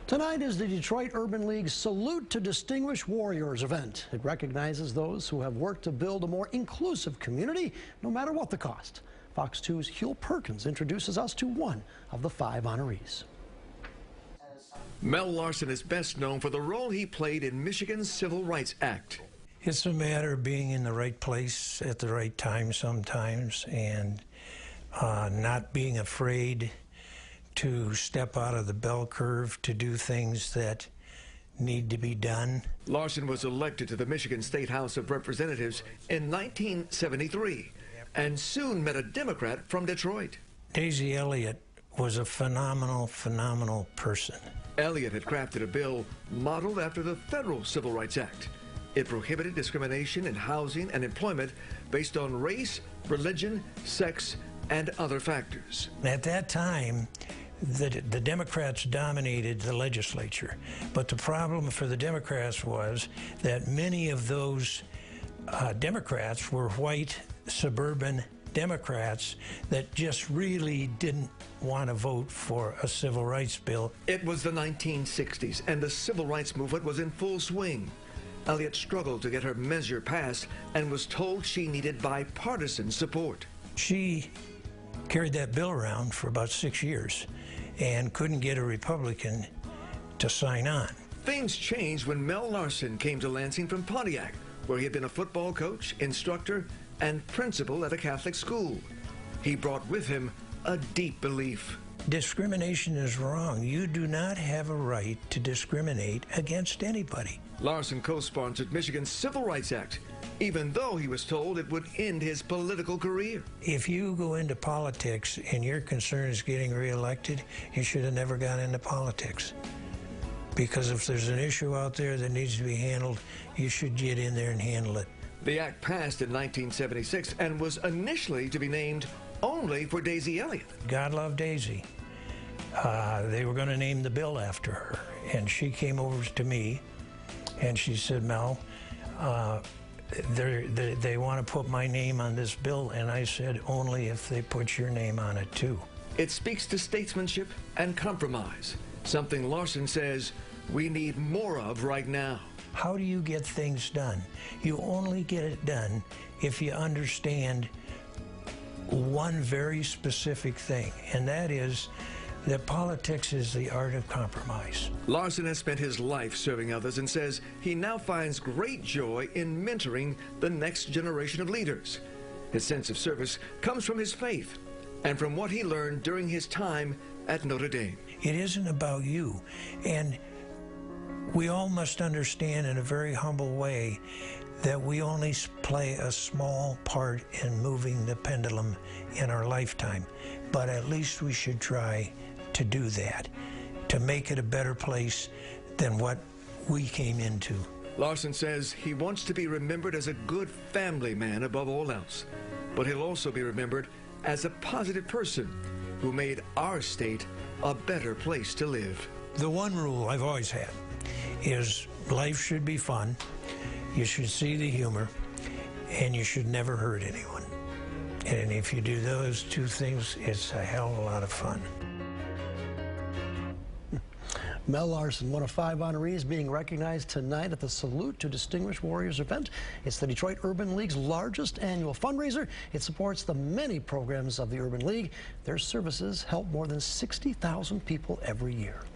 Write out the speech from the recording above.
Tonight is the Detroit Urban League's Salute to Distinguished Warriors event. It recognizes those who have worked to build a more inclusive community, no matter what the cost. Fox 2's Huel Perkins introduces us to one of the 5 honorees. Mel Larsen is best known for the role he played in Michigan's Civil Rights Act. It's a matter of being in the right place at the right time sometimes, and not being afraid to step out of the bell curve to do things that need to be done. Larsen was elected to the Michigan State House of Representatives in 1973 and soon met a Democrat from Detroit. Daisy Elliott was a phenomenal person. Elliott had crafted a bill modeled after the federal Civil Rights Act. It prohibited discrimination in housing and employment based on race, religion, sex, and other factors. At that time, the Democrats dominated the legislature, but the problem for the Democrats was that many of those Democrats were white suburban Democrats that just really didn't want to vote for a civil rights bill. It was the 1960s, and the civil rights movement was in full swing. Elliott struggled to get her measure passed and was told she needed bipartisan support. She carried that bill around for about 6 years and couldn't get a Republican to sign on. Things changed when Mel Larsen came to Lansing from Pontiac, where he had been a football coach, instructor, and principal at a Catholic school. He brought with him a deep belief. Discrimination is wrong. You do not have a right to discriminate against anybody. Larsen co-sponsored Michigan's Civil Rights Act, even though he was told it would end his political career. If you go into politics and your concern is getting reelected, you should have never got into politics. Because if there's an issue out there that needs to be handled, you should get in there and handle it. The act passed in 1976 and was initially to be named only for Daisy Elliott. God love Daisy. They were going to name the bill after her, and she came over to me and she said, Mel, they want to put my name on this bill, and I said, only if they put your name on it too. It speaks to statesmanship and compromise, something Larsen says we need more of right now. How do you get things done? You only get it done if you understand one very specific thing, and that is that politics is the art of compromise. Larsen has spent his life serving others and says he now finds great joy in mentoring the next generation of leaders. His sense of service comes from his faith and from what he learned during his time at Notre Dame. It isn't about you, and we all must understand in a very humble way that we only play a small part in moving the pendulum in our lifetime, but at least we should try to do that, to make it a better place than what we came into. Larsen says he wants to be remembered as a good family man above all else, but he'll also be remembered as a positive person who made our state a better place to live. The one rule I've always had is life should be fun, you should see the humor, and you should never hurt anyone. And if you do those 2 things, it's a hell of a lot of fun. Mel Larsen, one of 5 honorees being recognized tonight at the Salute to Distinguished Warriors event. It's the Detroit Urban League's largest annual fundraiser. It supports the many programs of the Urban League. Their services help more than 60,000 people every year.